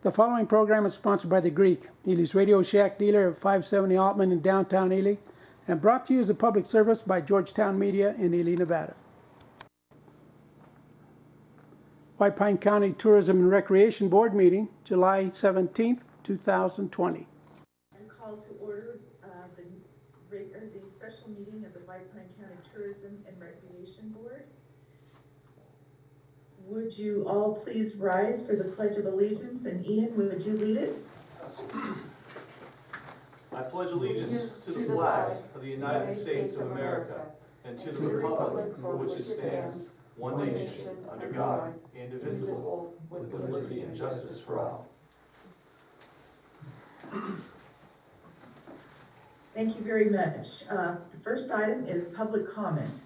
The following program is sponsored by The Greek, Ely's Radio Shack dealer at 570 Altman in downtown Ely, and brought to you as a public service by Georgetown Media in Ely, Nevada. White Pine County Tourism and Recreation Board meeting, July 17th, 2020. To call to order the special meeting of the White Pine County Tourism and Recreation Board. Would you all please rise for the Pledge of Allegiance, and Ian, would you lead it? I pledge allegiance to the flag of the United States of America and to the republic for which it stands, one nation, under God, indivisible, with liberty and justice for all. Thank you very much. The first item is public comment.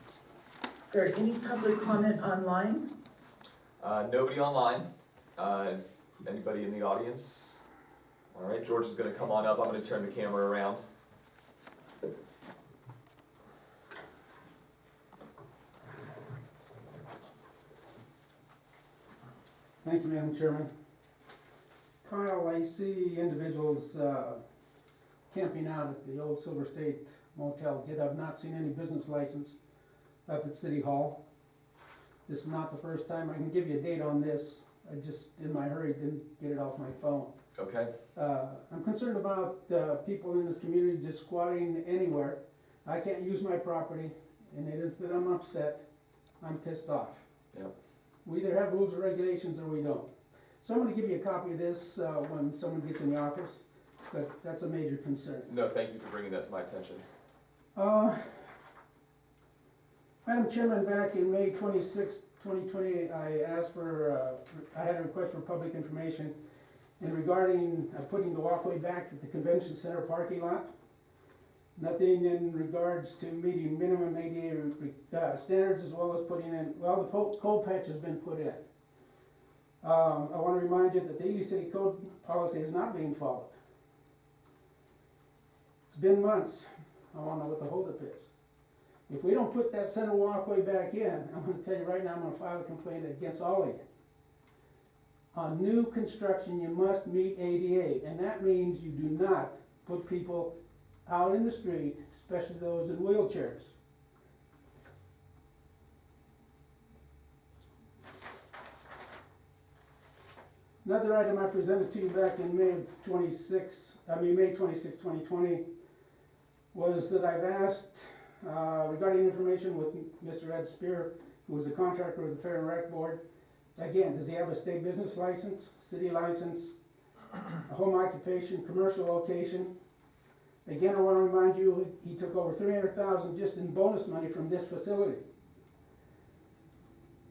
Is there any public comment online? Nobody online. Anybody in the audience? All right, George is going to come on up. I'm going to turn the camera around. Thank you, Madam Chairman. Kyle, I see individuals camping out at the old Silver State Motel. Yet I've not seen any business license up at City Hall. This is not the first time. I can give you a date on this. I just, in my hurry, didn't get it off my phone. Okay. I'm concerned about people in this community just squatting anywhere. I can't use my property, and it is that I'm upset. I'm pissed off. Yep. We either have rules or regulations or we don't. So I'm going to give you a copy of this when someone gets in the office, but that's a major concern. No, thank you for bringing that to my attention. Madam Chairman, back in May 26, 2020, I asked for, I had a request for public information in regarding putting the walkway back at the convention center parking lot. Nothing in regards to meeting minimum ADA standards, as well as putting in, well, the cold patch has been put in. I want to remind you that the Ely City Code policy is not being followed. It's been months. I want to know what the holdup is. If we don't put that center walkway back in, I'm going to tell you right now, I'm going to file a complaint against all of you. On new construction, you must meet ADA, and that means you do not put people out in the street, especially those in wheelchairs. Another item I presented to you back in May 26, 2020, was that I've asked regarding information with Mr. Ed Spear, who was a contractor with the Fair and Rec Board. Again, does he have a state business license, city license, a home occupation, commercial location? Again, I want to remind you, he took over $300,000 just in bonus money from this facility.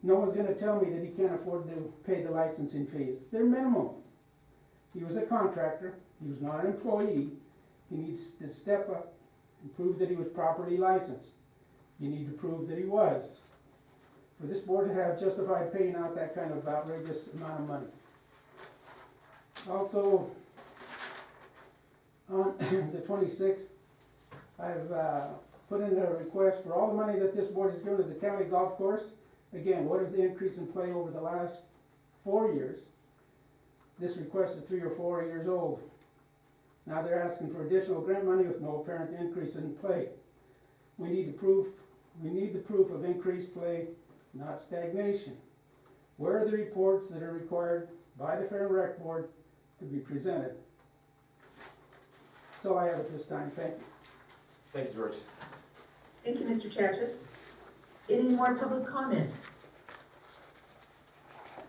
No one's going to tell me that he can't afford to pay the licensing fees. They're minimal. He was a contractor. He was not an employee. He needs to step up and prove that he was properly licensed. You need to prove that he was. For this board to have justified paying out that kind of outrageous amount of money. Also, on the 26th, I've put in a request for all the money that this board has given to the county golf course. Again, what is the increase in play over the last 4 years? This request is 3 or 4 years old. Now they're asking for additional grant money with no apparent increase in play. We need the proof of increased play, not stagnation. Where are the reports that are required by the Fair and Rec Board to be presented? That's all I have at this time. Thank you. Thank you, George. Thank you, Mr. Chachis. Any more public comment?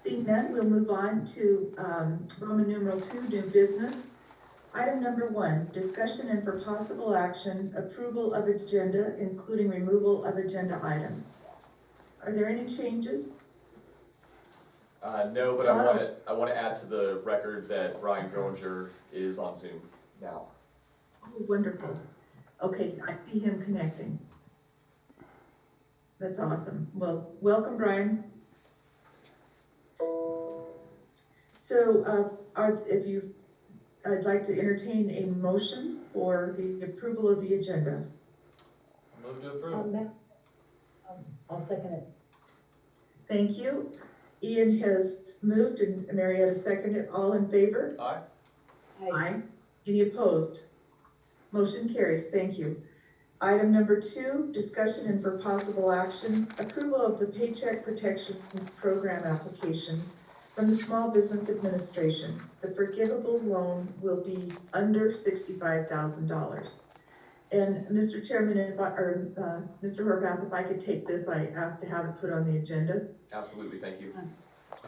Seeing none, we'll move on to Roman numeral 2, new business. Item number 1, discussion and for possible action, approval of agenda, including removal of agenda items. Are there any changes? No, but I want to add to the record that Brian Groninger is on Zoom now. Oh, wonderful. Okay, I see him connecting. That's awesome. Well, welcome, Brian. So, I'd like to entertain a motion for the approval of the agenda. Move to approve. I'll second it. Thank you. Ian has moved and Marietta seconded. All in favor? Aye. Aye. Any opposed? Motion carries. Thank you. Item number 2, discussion and for possible action, approval of the Paycheck Protection Program application from the Small Business Administration. The forgivable loan will be under $65,000. And Mr. Chairman, Mr. Horvath, if I could take this, I asked to have it put on the agenda. Absolutely, thank you.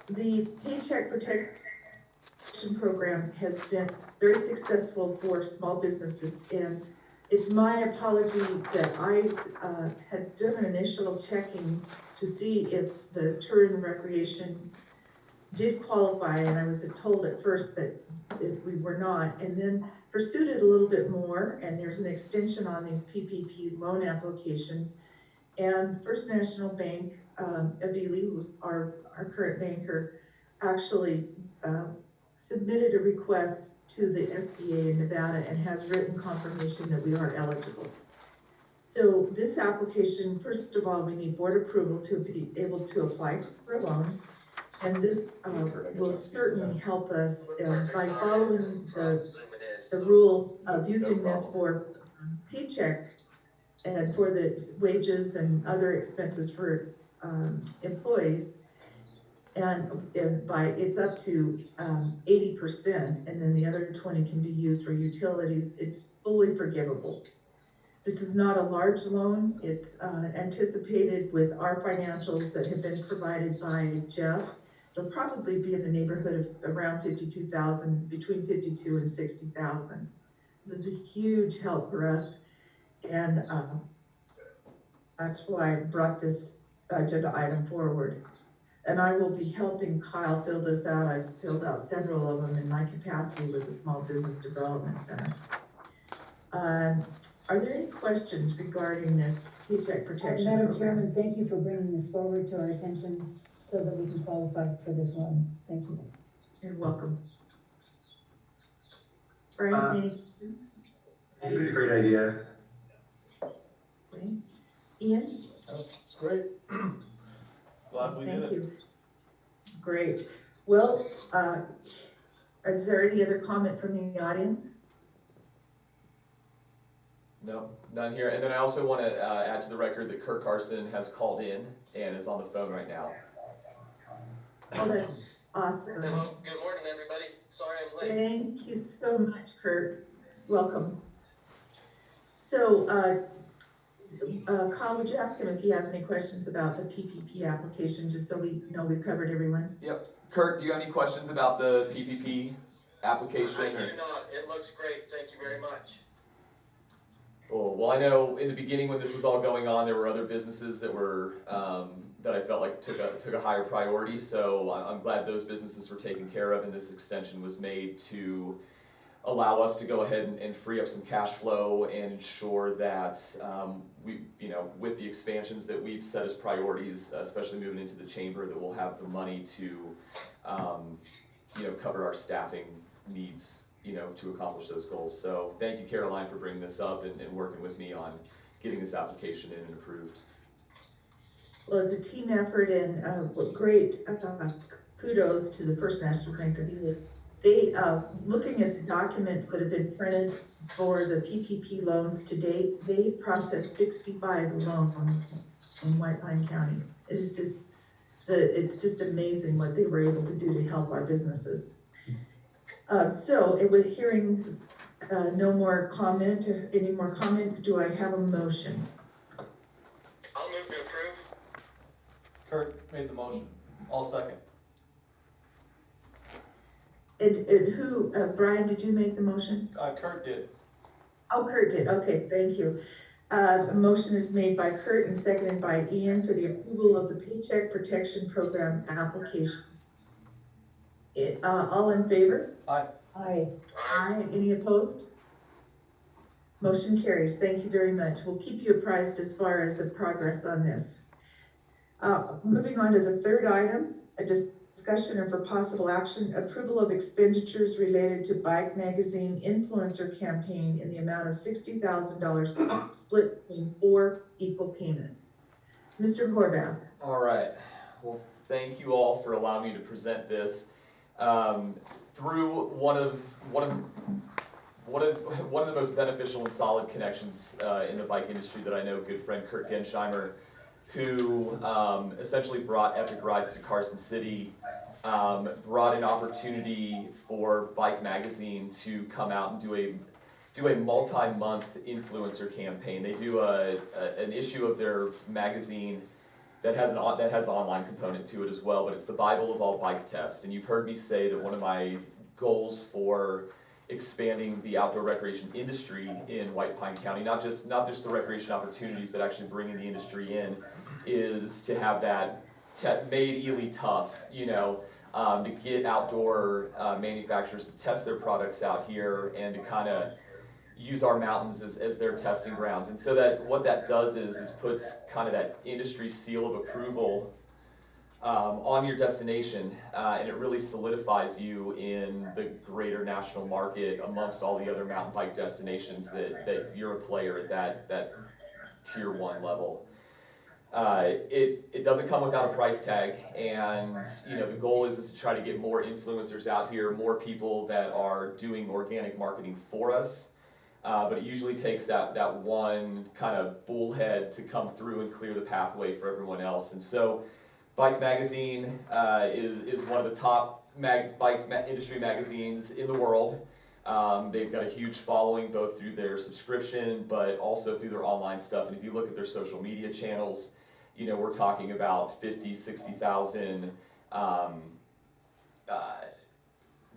The Paycheck Protection Program has been very successful for small businesses, and it's my apology that I had done an initial checking to see if the tourism and recreation did qualify, and I was told at first that we were not, and then pursued it a little bit more, and there's an extension on these PPP loan applications. And First National Bank, Avili, who's our current banker, actually submitted a request to the SBA in Nevada and has written confirmation that we are eligible. So this application, first of all, we need board approval to be able to apply for a loan. And this will certainly help us by following the rules of using this for paychecks and for the wages and other expenses for employees. And by, it's up to 80%, and then the other 20 can be used for utilities. It's fully forgivable. This is not a large loan. It's anticipated with our financials that have been provided by Jeff. They'll probably be in the neighborhood of around 52,000, between 52 and 60,000. This is a huge help for us, and that's why I brought this agenda item forward. And I will be helping Kyle fill this out. I've filled out several of them in my capacity with the Small Business Development Center. Are there any questions regarding this Paycheck Protection Program? Madam Chairman, thank you for bringing this forward to our attention so that we can qualify for this loan. Thank you. You're welcome. Brian, any questions? I think it's a great idea. Okay. Ian? It's great. Glad we did Thank it. you. Great. Well, is there any other comment from the audience? No, none here. And then I also want to add to the record that Kirk Carson has called in and is on the phone right now. Oh, that's awesome. Hello, good morning, everybody. Sorry I'm late. Thank you so much, Kurt. Welcome. So, Kyle, would you ask him if he has any questions about the PPP application, just so we know we've covered everyone? Yep. Kurt, do you have any questions about the PPP application? I do not. It looks great. Thank you very much. Cool. Well, I know in the beginning when this was all going on, there were other businesses that were that I felt like took a higher priority. So I'm glad those businesses were taken care of, and this extension was made to allow us to go ahead and free up some cash flow and ensure that we, with the expansions that we've set as priorities, especially moving into the chamber, that we'll have the money to, cover our staffing needs, to accomplish those goals. So thank you, Caroline, for bringing this up and working with me on getting this application in and approved. Well, it's a team effort, and great kudos to the First National Bank of Ely. They, looking at the documents that have been printed for the PPP loans to date, they processed 65 loans in White Pine County. It's just amazing what they were able to do to help our businesses. So, with hearing no more comment, any more comment, do I have a motion? I'll move to approve. Kurt made the motion. I'll second. And who, Brian, did you make the motion? Kurt did. Oh, Kurt did, okay, thank you. A motion is made by Kurt and seconded by Ian for the approval of the Paycheck Protection Program application. All in favor? Aye. Aye. Aye. Any opposed? Motion carries. Thank you very much. We'll keep you apprised as far as the progress on this. Moving on to the third item, a discussion and for possible action, approval of expenditures related to Bike Magazine influencer campaign in the amount of $60,000 split between 4 equal payments. Mr. Horvath. All right. Well, thank you all for allowing me to present this. Through one of the most beneficial and solid connections in the bike industry that I know, good friend Kurt Gensheimer, who essentially brought Epic Rides to Carson City, brought an opportunity for Bike Magazine to come out and do a multi-month influencer campaign. They do an issue of their magazine that has an online component to it as well, but it's the Bible of all bike tests. And you've heard me say that one of my goals for expanding the outdoor recreation industry in White Pine County, not just the recreation opportunities, but actually bringing the industry in, is to have that made really tough, to get outdoor manufacturers to test their products out here and to kind of use our mountains as their testing grounds. And so that what that does is puts kind of that industry seal of approval on your destination, and it really solidifies you in the greater national market amongst all the other mountain bike destinations that you're a player at that tier 1 level. It doesn't come without a price tag, and the goal is to try to get more influencers out here, more people that are doing organic marketing for us. But it usually takes that one kind of bullhead to come through and clear the pathway for everyone else. And so Bike Magazine is one of the top bike industry magazines in the world. They've got a huge following both through their subscription but also through their online stuff. And if you look at their social media channels, we're talking about 50, 60,000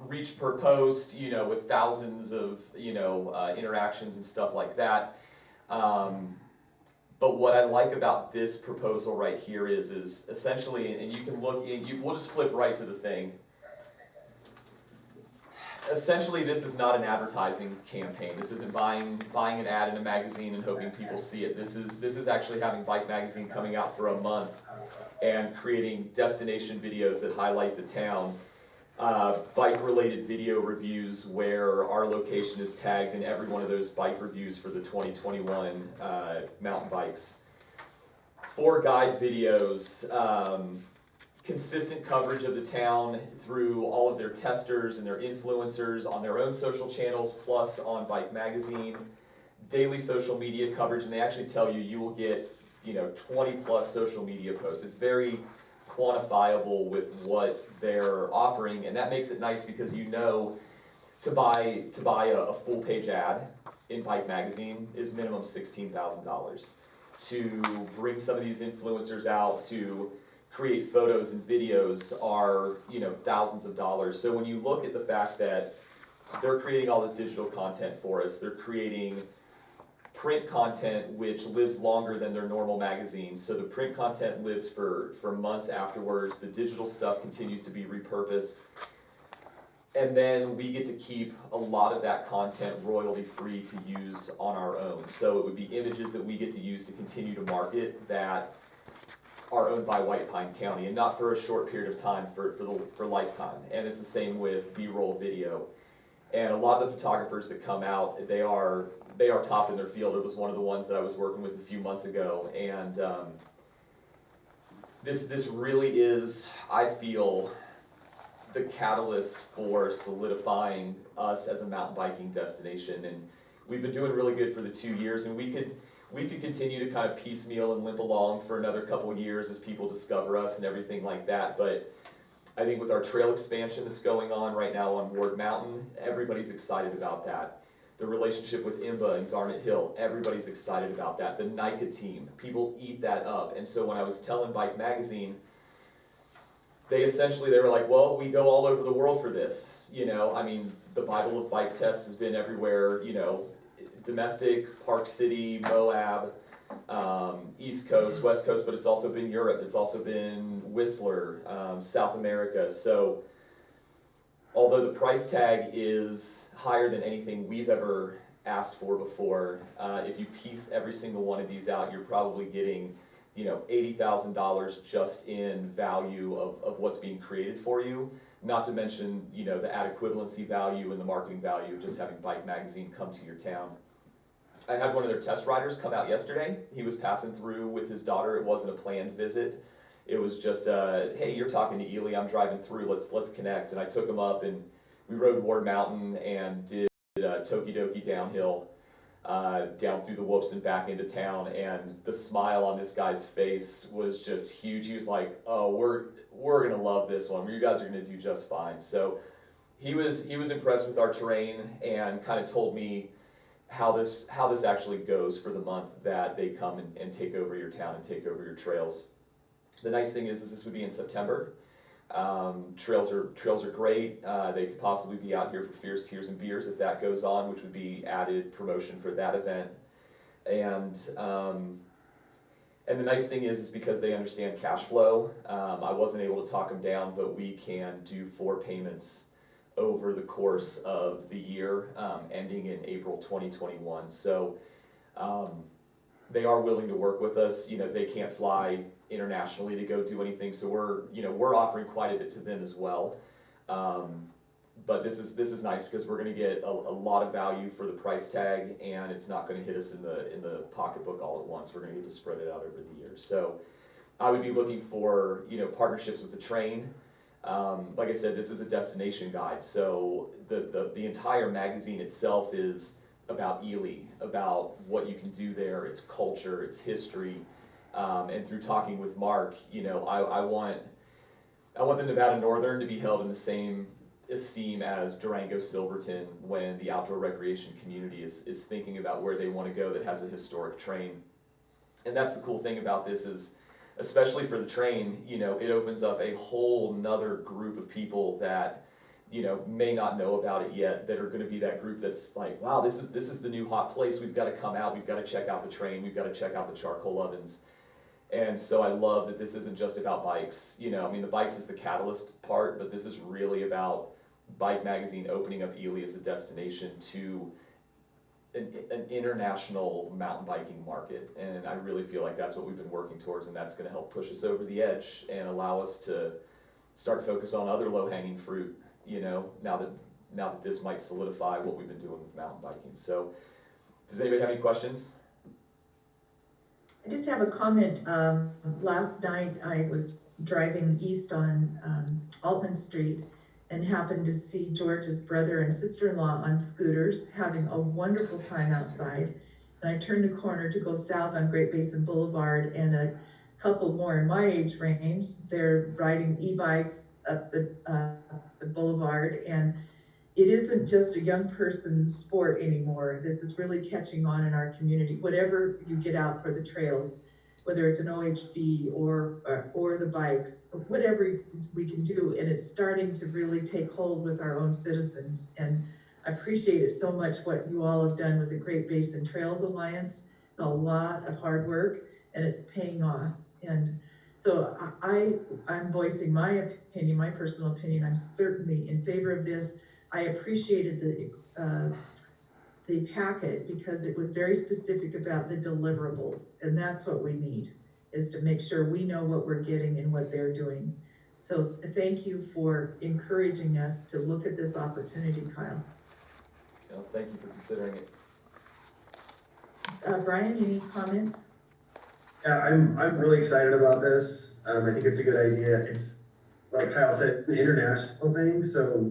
reach per post, with thousands of, interactions and stuff like that. But what I like about this proposal right here is essentially, and you can look, we'll just flip right to the thing. Essentially, this is not an advertising campaign. This isn't buying an ad in a magazine and hoping people see it. This is actually having Bike Magazine coming out for a month and creating destination videos that highlight the town. Bike-related video reviews where our location is tagged in every one of those bike reviews for the 2021 mountain bikes. 4 guide videos, consistent coverage of the town through all of their testers and their influencers on their own social channels, plus on Bike Magazine. Daily social media coverage, and they actually tell you will get 20 plus social media posts. It's very quantifiable with what they're offering, and that makes it nice because to buy a full page ad in Bike Magazine is minimum $16,000. To bring some of these influencers out to create photos and videos are thousands of dollars. So when you look at the fact that they're creating all this digital content for us, they're creating print content which lives longer than their normal magazines. So the print content lives for months afterwards. The digital stuff continues to be repurposed. And then we get to keep a lot of that content royalty free to use on our own. So it would be images that we get to use to continue to market that are owned by White Pine County, and not for a short period of time, for lifetime. And it's the same with B-roll video. And a lot of the photographers that come out, they are top in their field. It was one of the ones that I was working with a few months ago, and this really is, I feel, the catalyst for solidifying us as a mountain biking destination. And we've been doing really good for the 2 years, and we could continue to kind of piecemeal and limp along for another couple of years as people discover us and everything like that. But I think with our trail expansion that's going on right now on Ward Mountain, everybody's excited about that. The relationship with IMBA and Garnet Hill, everybody's excited about that. The NICA team, people eat that up. And so when I was telling Bike Magazine, they were like, well, we go all over the world for this. The Bible of Bike Tests has been everywhere, domestic, Park City, Moab, East Coast, West Coast, but it's also been Europe, it's also been Whistler, South America. So although the price tag is higher than anything we've ever asked for before, if you piece every single one of these out, you're probably getting $80,000 just in value of what's being created for you, not to mention the ad equivalency value and the marketing value of just having Bike Magazine come to your town. I had one of their test riders come out yesterday. He was passing through with his daughter. It wasn't a planned visit. it was just, hey, you're talking to Ely, I'm driving through, let's connect. And I took him up and we rode Ward Mountain and did Tokidoki downhill, down through the whoops and back into town. And the smile on this guy's face was just huge. He was like, oh, we're gonna love this one. You guys are gonna do just fine. So he was impressed with our terrain and kind of told me how this actually goes for the month that they come and take over your town and take over your trails. The nice thing is this would be in September. Trails are great. They could possibly be out here for Fierce Tears and Beers if that goes on, which would be added promotion for that event. And the nice thing is because they understand cash flow. I wasn't able to talk them down, but we can do 4 payments over the course of the year, ending in April 2021. So they are willing to work with us. You know, they can't fly internationally to go do anything, so we're offering quite a bit to them as well. But this is nice because we're going to get a lot of value for the price tag, and it's not going to hit us in the pocketbook all at once. We're going to get to spread it out over the year. So I would be looking for partnerships with the train. Like I said, this is a destination guide, so the entire magazine itself is about Ely, about what you can do there, its culture, its history, and through talking with Mark, I want the Nevada Northern to be held in the same esteem as Durango Silverton when the outdoor recreation community is thinking about where they want to go that has a historic train. And that's the cool thing about this is, especially for the train, it opens up a whole nother group of people that may not know about it yet, that are going to be that group that's like, wow, this is the new hot place. We've got to come out. We've got to check out the train. We've got to check out the charcoal ovens. And so I love that this isn't just about bikes. The bikes is the catalyst part, but this is really about Bike Magazine opening up Ely as a destination to an international mountain biking market. And I really feel like that's what we've been working towards, and that's going to help push us over the edge and allow us to start focus on other low-hanging fruit, now that this might solidify what we've been doing with mountain biking. So does anybody have any questions? I just have a comment. Last night I was driving east on Altman Street and happened to see George's brother and sister-in-law on scooters having a wonderful time outside. And I turned the corner to go south on Great Basin Boulevard, and a couple more in my age range, they're riding e-bikes up the boulevard. And it isn't just a young person's sport anymore. This is really catching on in our community. Whatever you get out for the trails, whether it's an OHV or the bikes, whatever we can do, and it's starting to really take hold with our own citizens. And I appreciate it so much what you all have done with the Great Basin Trails Alliance. It's a lot of hard work, and it's paying off. And so I'm voicing my opinion, my personal opinion. I'm certainly in favor of this. I appreciated the packet because it was very specific about the deliverables, and that's what we need, is to make sure we know what we're getting and what they're doing. So thank you for encouraging us to look at this opportunity, Kyle. Thank you for considering it. Brian, any comments? Yeah, I'm really excited about this. I think it's a good idea. It's, like Kyle said, the international thing, so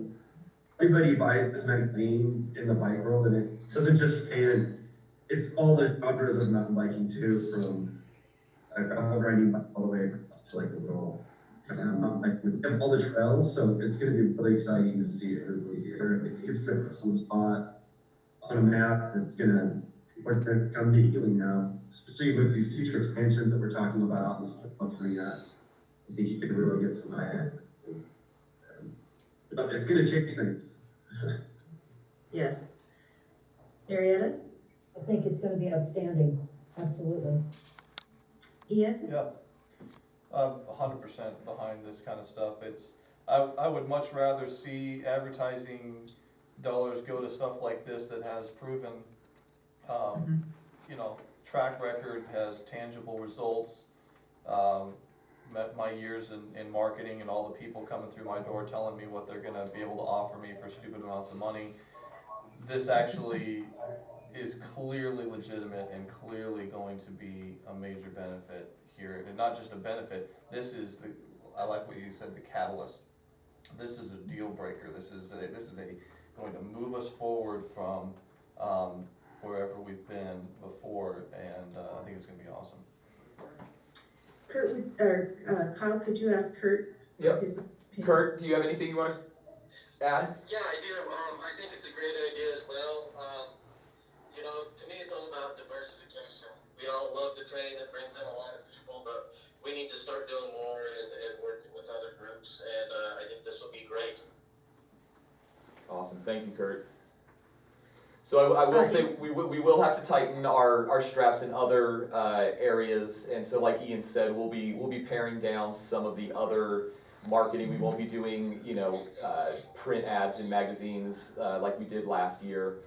everybody buys this magazine in the bike world, and it doesn't just span, it's all the genres of mountain biking too, from riding bike all the way across to like the world. Mountain biking, we have all the trails, so it's going to be really exciting to see everybody here. I think it's the some spot on a map that's gonna, people are gonna come to Ely now, especially with these future expansions that we're talking about and stuff like that. I think you can really get some ahead. It's gonna change things. Yes. Marietta? I think it's gonna be outstanding, absolutely. Ian? Yeah, 100% behind this kind of stuff. I would much rather see advertising dollars go to stuff like this that has proven, track record, has tangible results. Met my years in marketing and all the people coming through my door telling me what they're gonna be able to offer me for stupid amounts of money. This actually is clearly legitimate and clearly going to be a major benefit here, and not just a benefit, this is the, I like what you said, the catalyst. This is a deal breaker, this is going to move us forward from, wherever we've been before, and, I think it's gonna be awesome. Kurt, Kyle, could you ask Kurt? Yep. his opinion? Kurt, do you have anything you wanna add? Yeah, I do. I think it's a great idea as well. You know, to me, it's all about diversification. We all love the train. It brings in a lot of people, but we need to start doing more and working with other groups. And I think this will be great. Awesome, thank you, Kurt. So I will say, we will have to tighten our straps in other areas, and so like Ian said, we'll be paring down some of the other marketing. We won't be doing, you know, print ads in magazines like we did last year.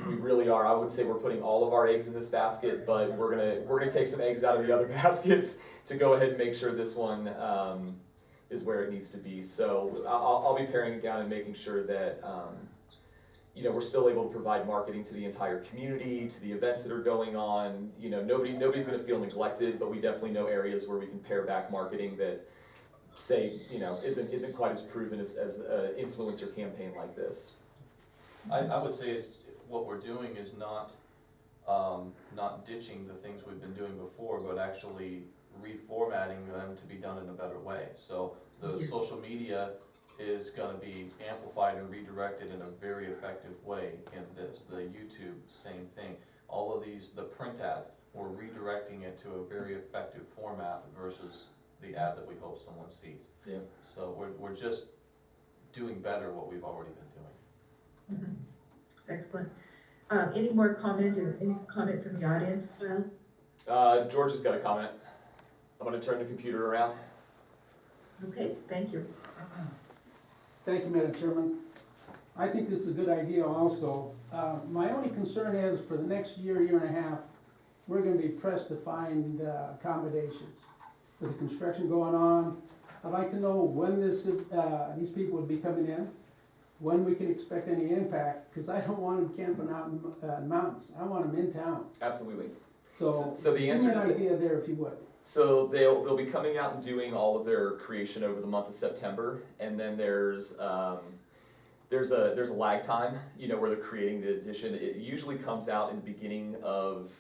We really are, I would say we're putting all of our eggs in this basket, but we're gonna take some eggs out of the other baskets to go ahead and make sure this one is where it needs to be. So I'll be paring it down and making sure that you know, we're still able to provide marketing to the entire community, to the events that are going on. You know, nobody's gonna feel neglected, but we definitely know areas where we can pare back marketing that, say, you know, isn't quite as proven as an influencer campaign like this. I would say what we're doing is not ditching the things we've been doing before, but actually reformatting them to be done in a better way. So the social media is gonna be amplified and redirected in a very effective way in this. The YouTube, same thing. All of these, the print ads, we're redirecting it to a very effective format versus the ad that we hope someone sees. Yeah. So we're just doing better what we've already been doing. Excellent. Any more comment, any comment from the audience, Kyle? George has got a comment. I'm gonna turn the computer around. Okay, thank you. Thank you, Madam Chairman. I think this is a good idea also. My only concern is for the next year and a half, we're gonna be pressed to find accommodations. With the construction going on, I'd like to know when these people would be coming in, when we can expect any impact, because I don't want them camping out in mountains. I want them in town. Absolutely. So So the give answer me to an the- idea there if you would. So they'll be coming out and doing all of their creation over the month of September, and then there's a lag time, you know, where they're creating the edition. It usually comes out in the beginning of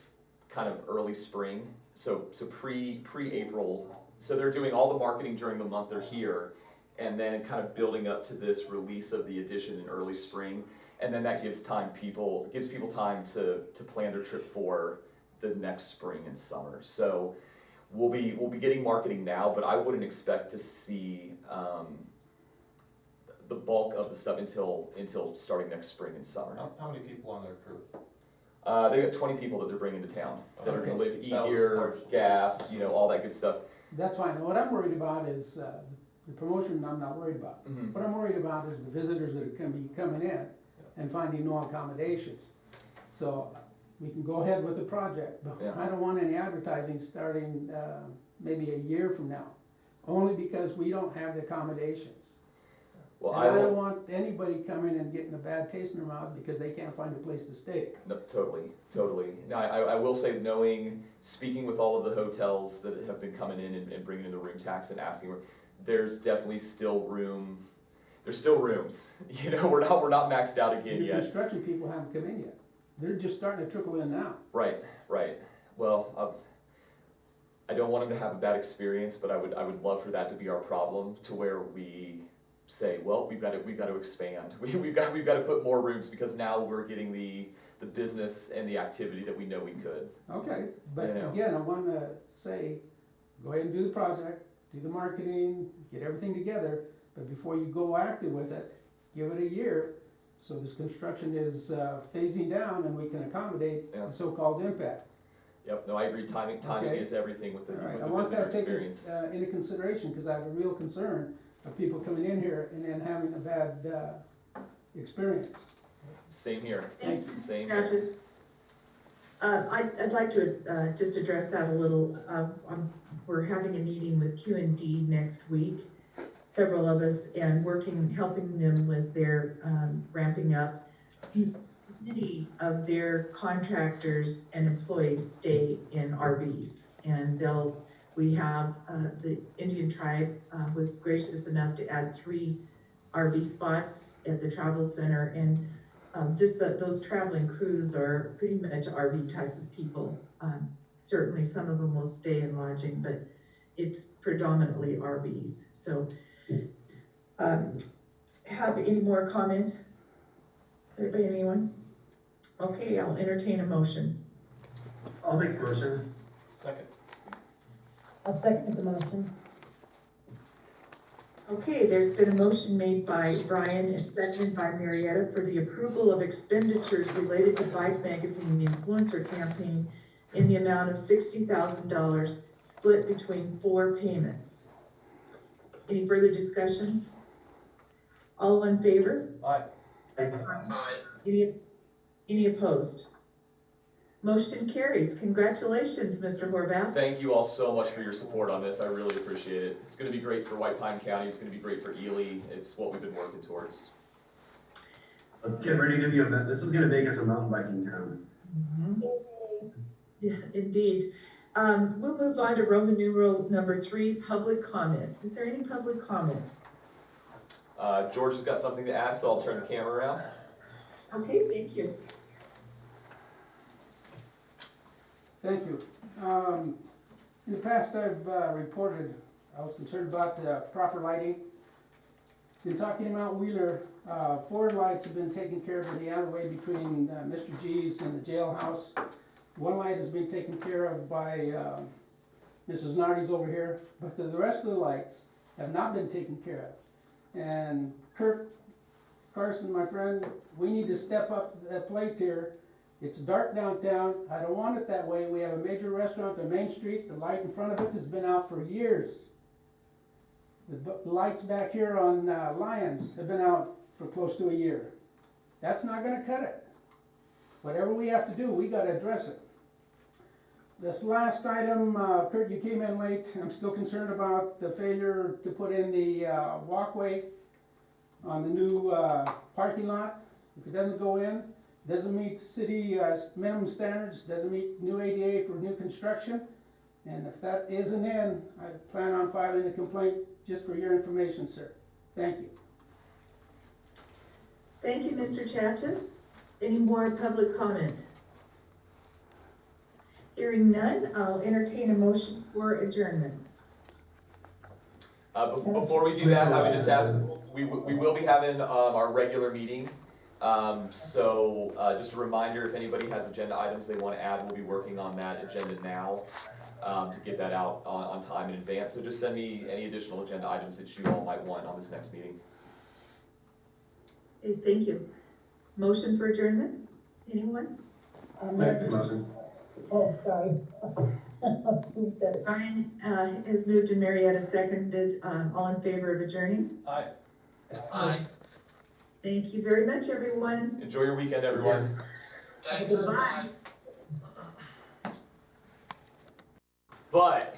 kind of early spring, so pre-April. So they're doing all the marketing during the month they're here, and then kind of building up to this release of the edition in early spring, and then that gives people time to plan their trip for the next spring and summer. So we'll be getting marketing now, but I wouldn't expect to see the bulk of the stuff until starting next spring and summer. How many people on their crew? They've got 20 people that they're bringing to town that are gonna live, eat That was here, partial. gas, you know, all that good stuff. That's fine. What I'm worried about is the promotion. I'm not worried about. Mhm. What I'm worried about is the visitors that are gonna be coming in and finding no accommodations. So we can go ahead with the project, but Yeah. I don't want any advertising starting maybe a year from now, only because we don't have the accommodations. Well, And I I don't will, want anybody coming and getting a bad taste in their mouth because they can't find a place to stay. no, totally. Now, I will say, speaking with all of the hotels that have been coming in and bringing in the room tax and asking, there's definitely still room, there's still rooms. You know, we're not maxed out again The yet. construction people haven't come in yet. They're just starting to trickle in now. Right. Well, I don't want them to have a bad experience, but I would love for that to be our problem, to where we say, well, we've got to expand. We've got to put more rooms, because now we're getting the business and the activity that we know we could. Okay, but Yeah. again, I wanna say, go ahead and do the project, do the marketing, get everything together, but before you go active with it, give it a year, so this construction is phasing down and we can accommodate Yeah. the so-called impact. Yep. No, I agree. Timing Okay. is everything with the All right, with I the want visitor that taken experience. into consideration, because I have a real concern of people coming in here and then having a bad experience. Same here. Thank you. Same here. Patches. I'd like to just address that a little. We're having a meeting with Q&D next week, several of us, and helping them with their ramping up. Many of their contractors and employees stay in RVs, and they'll We have, the Indian tribe, was gracious enough to add 3 RV spots at the travel center, and, just those traveling crews are pretty much RV type of people. Certainly some of them will stay in lodging, but it's predominantly RVs, so. Have any more comment? Anybody, anyone? Okay, I'll entertain a motion. I'll make a motion. Second. I'll second the motion. Okay, there's been a motion made by Brian and seconded by Marietta for the approval of expenditures related to Bike Magazine, the influencer campaign, in the amount of $60,000, split between 4 payments. Any further discussion? All in favor? Aye. Aye. Any opposed? Motion carries. Congratulations, Mr. Horvath. Thank you all so much for your support on this, I really appreciate it. It's gonna be great for White Pine County, it's gonna be great for Ely, it's what we've been working towards. Let's get ready to be this is gonna make us a mountain biking town. Yeah, indeed. We'll move on to Roman numeral number 3, public comment. Is there any public comment? George has got something to add, so I'll turn the camera around. Okay, thank you. Thank you. In the past, I've reported, I was concerned about the proper lighting. In talking to Mount Wheeler, 4 lights have been taken care of in the alleyway between Mr. G's and the jailhouse. 1 light has been taken care of by Mrs. Nardi's over here, but the rest of the lights have not been taken care of. And Kurt Carson, my friend, we need to step up to the plate here. It's dark downtown, I don't want it that way. We have a major restaurant on Main Street, the light in front of it has been out for years. The lights back here on Lyons have been out for close to a year. That's not gonna cut it. Whatever we have to do, we gotta address it. This last item, Kurt, you came in late, I'm still concerned about the failure to put in the walkway on the new parking lot. If it doesn't go in, doesn't meet city minimum standards, doesn't meet new ADA for new construction. And if that isn't in, I plan on filing a complaint, just for your information, sir. Thank you. Thank you, Mr. Chachas. Any more public comment? Hearing none, I'll entertain a motion for adjournment. Before we do that, I would just ask, we will be having our regular meeting. So just a reminder, if anybody has agenda items they want to add, we'll be working on that agenda now to get that out on time in advance. So just send me any additional agenda items that you all might want on this next meeting. Okay, thank you. Motion for adjournment? Anyone? Make the motion. Oh, sorry. Who said it? Brian has moved and Marietta seconded. All in favor of adjourning? Aye. Aye. Thank you very much, everyone. Enjoy your weekend, everyone. Thanks. Goodbye. But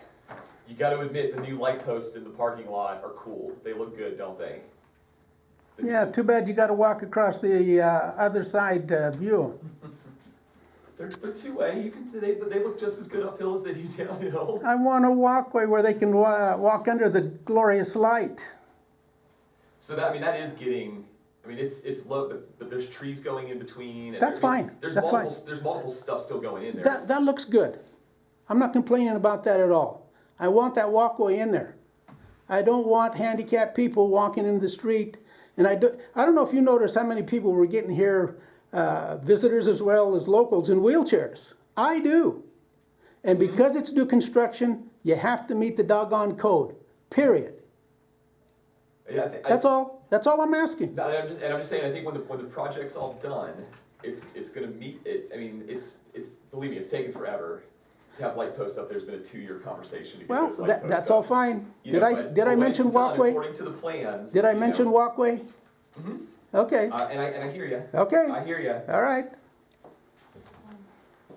you got to admit, the new light posts in the parking lot are cool. They look good, don't they? Yeah, too bad you gotta walk across the other side view. They're two-way. They look just as good uphill as they do downhill. I want a walkway where they can walk under the glorious light. So that is getting. It's low, but there's trees going in between. And That's fine. There's That's multiple. fine. There's multiple stuff still going in there. That looks good. I'm not complaining about that at all. I want that walkway in there. I don't want handicapped people walking in the street. And I don't know if you noticed how many people were getting here, visitors as well as locals, in wheelchairs. I do. And because it's new construction, you have to meet the doggone code, period. Yeah, That's all. That's all I'm asking. No, I'm just saying. I think when the project's all done, it's going to meet it. It's believe me, it's taken forever to have light posts up. There's been a 2-year conversation to get Well, those light posts that's up. all fine. You know, but Did I when mention it's done, walkway? According to the plans. Did I you mention know, walkway? Mhm. Okay. And I hear you. Okay. I hear you. All right.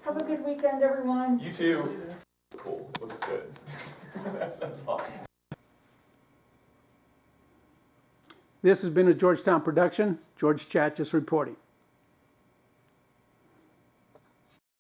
Have a good weekend, everyone. You too. Cool. Looks good. That's all. This has been a Georgetown production. George Chachas reporting.